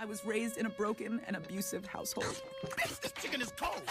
I was raised in a broken and abusive household. Bitch, this chicken is cold!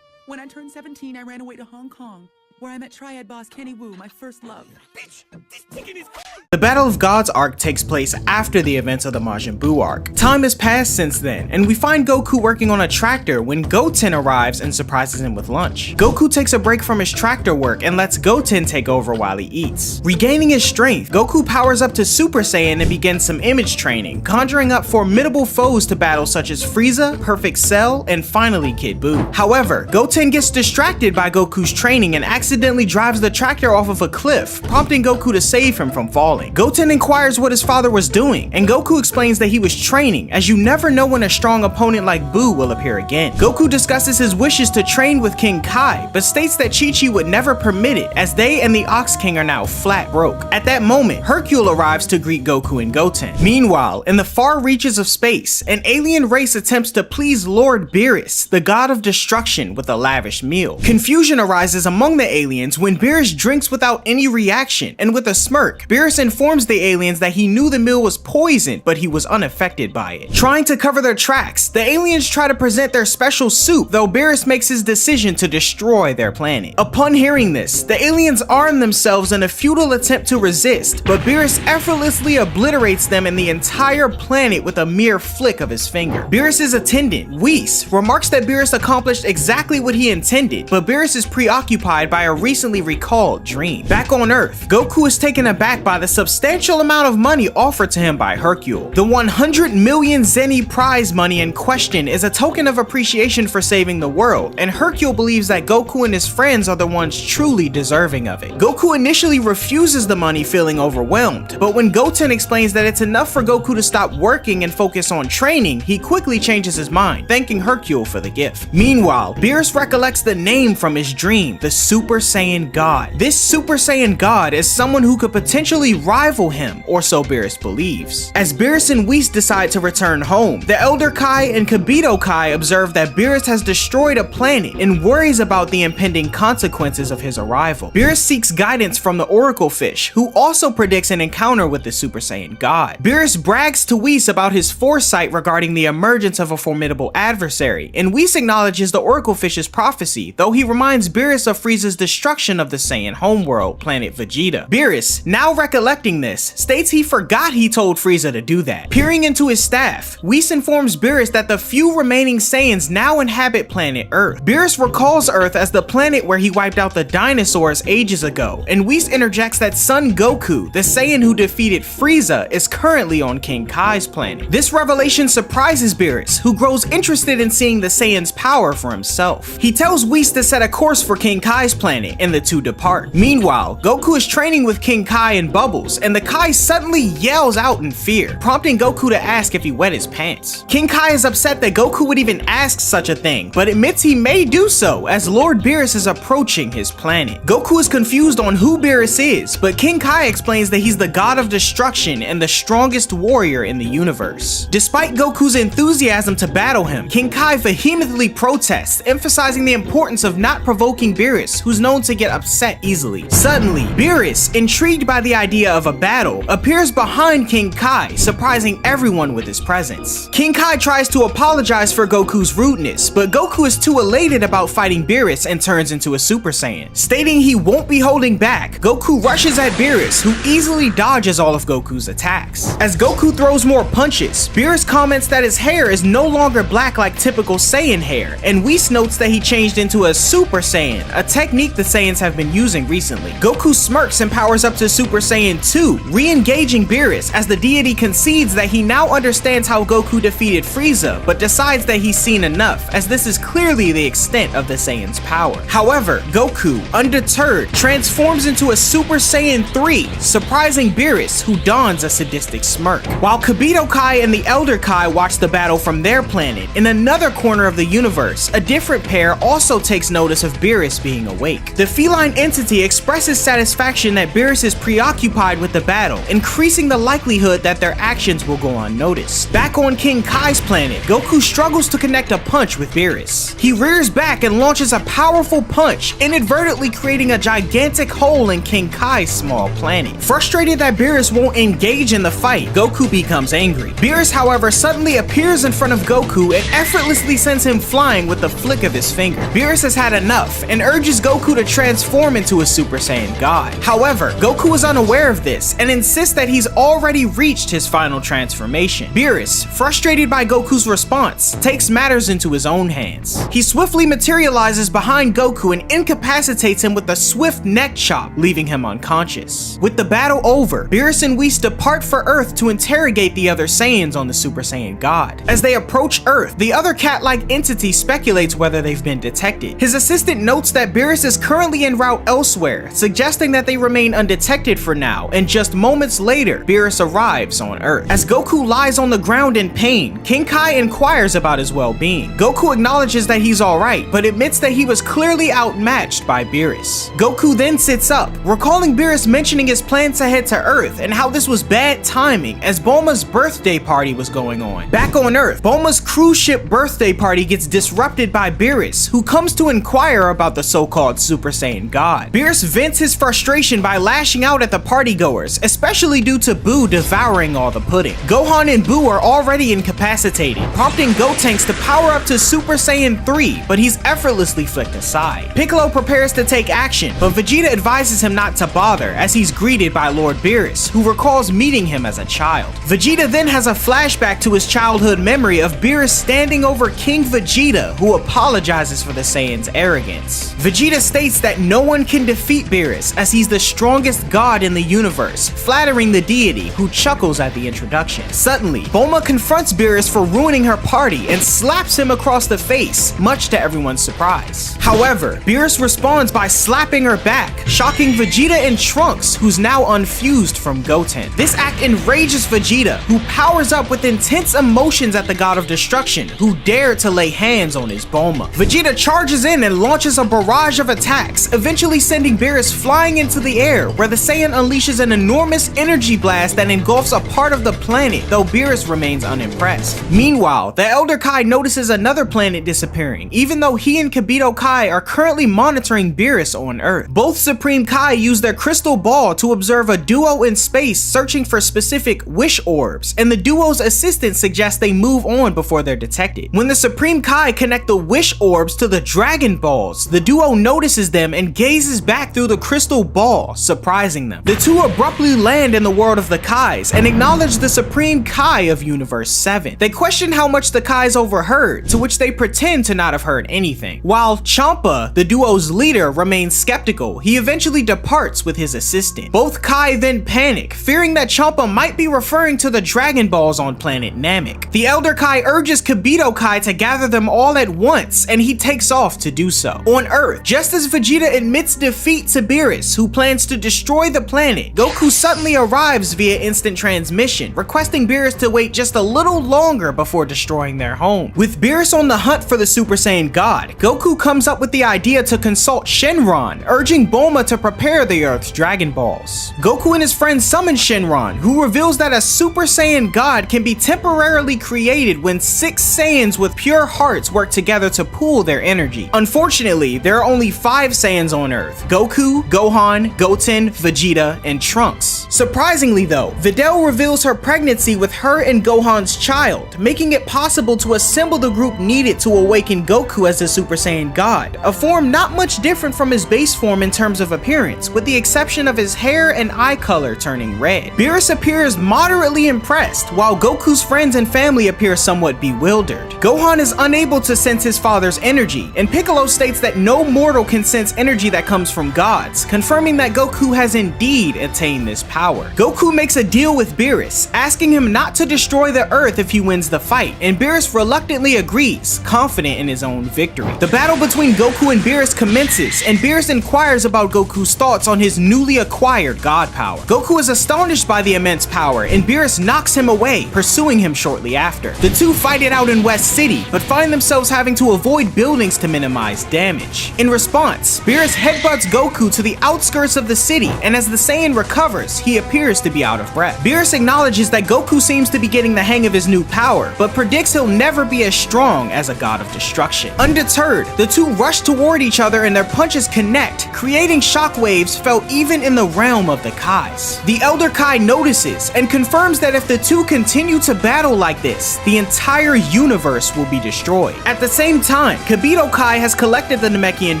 When I turned 17, I ran away to Hong Kong, where I met Triad boss Kenny Wu, my first love. Bitch, this chicken is cold! The Battle of Gods arc takes place after the events of the Majin Buu arc. Time has passed since then, and we find Goku working on a tractor when Goten arrives and surprises him with lunch. Goku takes a break from his tractor work and lets Goten take over while he eats. Regaining his strength, Goku powers up to Super Saiyan and begins some image training, conjuring up formidable foes to battle such as Frieza, Perfect Cell, and finally Kid Buu. However, Goten gets distracted by Goku's training and accidentally drives the tractor off of a cliff, prompting Goku to save him from falling. Goten inquires what his father was doing, and Goku explains that he was training, as you never know when a strong opponent like Buu will appear again. Goku discusses his wishes to train with King Kai, but states that Chi-Chi would never permit it, as they and the Ox King are now flat broke. At that moment, Hercule arrives to greet Goku and Goten. Meanwhile, in the far reaches of space, an alien race attempts to please Lord Beerus, the god of destruction, with a lavish meal. Confusion arises among the aliens when Beerus drinks without any reaction, and with a smirk, Beerus informs the aliens that he knew the meal was poisoned, but he was unaffected by it. Trying to cover their tracks, the aliens try to present their special soup, though Beerus makes his decision to destroy their planet. Upon hearing this, the aliens arm themselves in a futile attempt to resist, but Beerus effortlessly obliterates them and the entire planet with a mere flick of his finger. Beerus' attendant, Whis, remarks that Beerus accomplished exactly what he intended, but Beerus is preoccupied by a recently recalled dream. Back on Earth, Goku is taken aback by the substantial amount of money offered to him by Hercule. The 100 million Zeni prize money in question is a token of appreciation for saving the world, and Hercule believes that Goku and his friends are the ones truly deserving of it. Goku initially refuses the money, feeling overwhelmed, but when Goten explains that it's enough for Goku to stop working and focus on training, he quickly changes his mind, thanking Hercule for the gift. Meanwhile, Beerus recollects the name from his dream, the Super Saiyan God. This Super Saiyan God is someone who could potentially rival him, or so Beerus believes. As Beerus and Whis decide to return home, the Elder Kai and Kibito Kai observe that Beerus has destroyed a planet and worries about the impending consequences of his arrival. Beerus seeks guidance from the Oracle Fish, who also predicts an encounter with the Super Saiyan God. Beerus brags to Whis about his foresight regarding the emergence of a formidable adversary, and Whis acknowledges the Oracle Fish's prophecy, though he reminds Beerus of Frieza's destruction of the Saiyan homeworld, planet Vegeta. Beerus, now recollecting this, states he forgot he told Frieza to do that. Peering into his staff, Whis informs Beerus that the few remaining Saiyans now inhabit planet Earth. Beerus recalls Earth as the planet where he wiped out the dinosaurs ages ago, and Whis interjects that Son Goku, the Saiyan who defeated Frieza, is currently on King Kai's planet. This revelation surprises Beerus, who grows interested in seeing the Saiyan's power for himself. He tells Whis to set a course for King Kai's planet, and the two depart. Meanwhile, Goku is training with King Kai and Bubbles, and the Kai suddenly yells out in fear, prompting Goku to ask if he wet his pants. King Kai is upset that Goku would even ask such a thing, but admits he may do so as Lord Beerus is approaching his planet. Goku is confused on who Beerus is, but King Kai explains that he's the god of destruction and the strongest warrior in the universe. Despite Goku's enthusiasm to battle him, King Kai vehemently protests, emphasizing the importance of not provoking Beerus, who's known to get upset easily. Suddenly, Beerus, intrigued by the idea of a battle, appears behind King Kai, surprising everyone with his presence. King Kai tries to apologize for Goku's rudeness, but Goku is too elated about fighting Beerus and turns into a Super Saiyan. Stating he won't be holding back, Goku rushes at Beerus, who easily dodges all of Goku's attacks. As Goku throws more punches, Beerus comments that his hair is no longer black like typical Saiyan hair, and Whis notes that he changed into a Super Saiyan, a technique the Saiyans have been using recently. Goku smirks and powers up to Super Saiyan 2, re-engaging Beerus as the deity concedes that he now understands how Goku defeated Frieza, but decides that he's seen enough, as this is clearly the extent of the Saiyan's power. However, Goku, undeterred, transforms into a Super Saiyan 3, surprising Beerus, who dons a sadistic smirk. While Kibito Kai and the Elder Kai watch the battle from their planet, in another corner of the universe, a different pair also takes notice of Beerus being awake. The feline entity expresses satisfaction that Beerus is preoccupied preoccupied with the battle, increasing the likelihood that their actions will go unnoticed. Back on King Kai's planet, Goku struggles to connect a punch with Beerus. He rears back and launches a powerful punch, inadvertently creating a gigantic hole in King Kai's small planet. Frustrated that Beerus won't engage in the fight, Goku becomes angry. Beerus, however, suddenly appears in front of Goku and effortlessly sends him flying with the flick of his finger. Beerus has had enough and urges Goku to transform into a Super Saiyan God. However, Goku is unaware of this and insists that he's already reached his final transformation. Beerus, frustrated by Goku's response, takes matters into his own hands. He swiftly materializes behind Goku and incapacitates him with a swift neck chop, leaving him unconscious. With the battle over, Beerus and Whis depart for Earth to interrogate the other Saiyans on the Super Saiyan God. As they approach Earth, the other cat-like entity speculates whether they've been detected. His assistant notes that Beerus is currently en route elsewhere, suggesting that they remain undetected for now, and just moments later, Beerus arrives on Earth. As Goku lies on the ground in pain, King Kai inquires about his well-being. Goku acknowledges that he's alright, but admits that he was clearly outmatched by Beerus. Goku then sits up, recalling Beerus mentioning his plan to head to Earth and how this was bad timing as Bulma's birthday party was going on. Back on Earth, Bulma's cruise ship birthday party gets disrupted by Beerus, who comes to inquire about the so-called Super Saiyan God. Beerus vents his frustration by lashing out at the partygoers, especially due to Boo devouring all the pudding. Gohan and Boo are already incapacitated, prompting Gotenks to power up to Super Saiyan 3, but he's effortlessly flicked aside. Piccolo prepares to take action, but Vegeta advises him not to bother as he's greeted by Lord Beerus, who recalls meeting him as a child. Vegeta then has a flashback to his childhood memory of Beerus standing over King Vegeta, who apologizes for the Saiyan's arrogance. Vegeta states that no one can defeat Beerus as he's the strongest god in the universe, flattering the deity, who chuckles at the introduction. Suddenly, Bulma confronts Beerus for ruining her party and slaps him across the face, much to everyone's surprise. However, Beerus responds by slapping her back, shocking Vegeta and Trunks, who's now unfused from Goten. This act enrages Vegeta, who powers up with intense emotions at the god of destruction, who dared to lay hands on his Bulma. Vegeta charges in and launches a barrage of attacks, eventually sending Beerus flying into the air, where the Saiyan unleashes an enormous energy blast that engulfs a part of the planet, though Beerus remains unimpressed. Meanwhile, the Elder Kai notices another planet disappearing, even though he and Kibito Kai are currently monitoring Beerus on Earth. Both Supreme Kai use their crystal ball to observe a duo in space searching for specific wish orbs, and the duo's assistant suggests they move on before they're detected. When the Supreme Kai connect the wish orbs to the Dragon Balls, the duo notices them and gazes back through the crystal ball, surprising them. The two abruptly land in the world of the Kais and acknowledge the Supreme Kai of Universe 7. They question how much the Kais overheard, to which they pretend to not have heard anything. While Champa, the duo's leader, remains skeptical, he eventually departs with his assistant. Both Kai then panic, fearing that Champa might be referring to the Dragon Balls on planet Namek. The Elder Kai urges Kibito Kai to gather them all at once, and he takes off to do so. On Earth, just as Vegeta admits defeat to Beerus, who plans to destroy the planet, Goku suddenly arrives via instant transmission, requesting Beerus to wait just a little longer before destroying their home. With Beerus on the hunt for the Super Saiyan God, Goku comes up with the idea to consult Shenron, urging Bulma to prepare the Earth's Dragon Balls. Goku and his friends summon Shenron, who reveals that a Super Saiyan God can be temporarily created when 6 Saiyans with pure hearts work together to pool their energy. Unfortunately, there are only 5 Saiyans on Earth: Goku, Gohan, Goten, Vegeta, and Trunks. Surprisingly though, Videl reveals her pregnancy with her and Gohan's child, making it possible to assemble the group needed to awaken Goku as the Super Saiyan God, a form not much different from his base form in terms of appearance, with the exception of his hair and eye color turning red. Beerus appears moderately impressed, while Goku's friends and family appear somewhat bewildered. Gohan is unable to sense his father's energy, and Piccolo states that no mortal can sense energy that comes from gods, confirming that Goku has indeed attained this power. Goku makes a deal with Beerus, asking him not to destroy the Earth if he wins the fight, and Beerus reluctantly agrees, confident in his own victory. The battle between Goku and Beerus commences, and Beerus inquires about Goku's thoughts on his newly acquired god power. Goku is astonished by the immense power, and Beerus knocks him away, pursuing him shortly after. The two fight it out in West City, but find themselves having to avoid buildings to minimize damage. In response, Beerus headbutts Goku to the outskirts of the city, and as the Saiyan recovers, he appears to be out of breath. Beerus acknowledges that Goku seems to be getting the hang of his new power, but predicts he'll never be as strong as a god of destruction. Undeterred, the two rush toward each other and their punches connect, creating shockwaves felt even in the realm of the Kais. The Elder Kai notices and confirms that if the two continue to battle like this, the entire universe will be destroyed. At the same time, Kibito Kai has collected the Namekian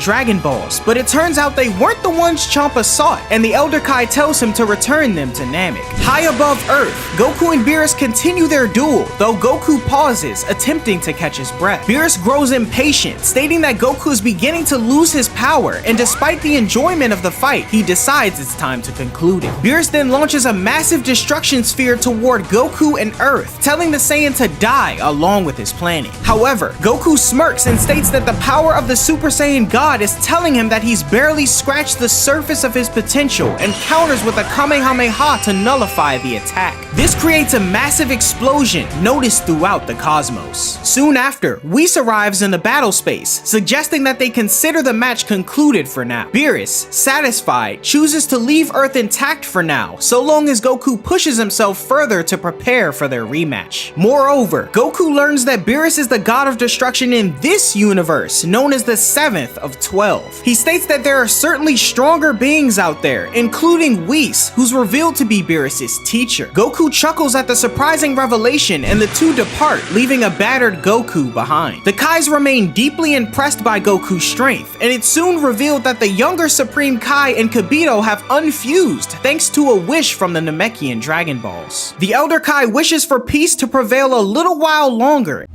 Dragon Balls, but it turns out they weren't the ones Champa sought, and the Elder Kai tells him to return them to Namek. High above Earth, Goku and Beerus continue their duel, though Goku pauses, attempting to catch his breath. Beerus grows impatient, stating that Goku is beginning to lose his power, and despite the enjoyment of the fight, he decides it's time to conclude it. Beerus then launches a massive destruction sphere toward Goku and Earth, telling the Saiyan to die along with his planet. However, Goku smirks and states that the power of the Super Saiyan God is telling him that he's barely scratched the surface of his potential, and counters with a Kamehameha to nullify the attack. This creates a massive explosion noticed throughout the cosmos. Soon after, Whis arrives in the battle space, suggesting that they consider the match concluded for now. Beerus, satisfied, chooses to leave Earth intact for now, so long as Goku pushes himself further to prepare for their rematch. Moreover, Goku learns that Beerus is the god of destruction in this universe, known as the 7th of 12. He states that there are certainly stronger beings out there, including Whis, who's revealed to be Beerus' teacher. Goku chuckles at the surprising revelation, and the two depart, leaving a battered Goku behind. The Kais remain deeply impressed by Goku's strength, and it's soon revealed that the younger Supreme Kai and Kibito have unfused thanks to a wish from the Namekian Dragon Balls. The Elder Kai wishes for peace to prevail a little while longer,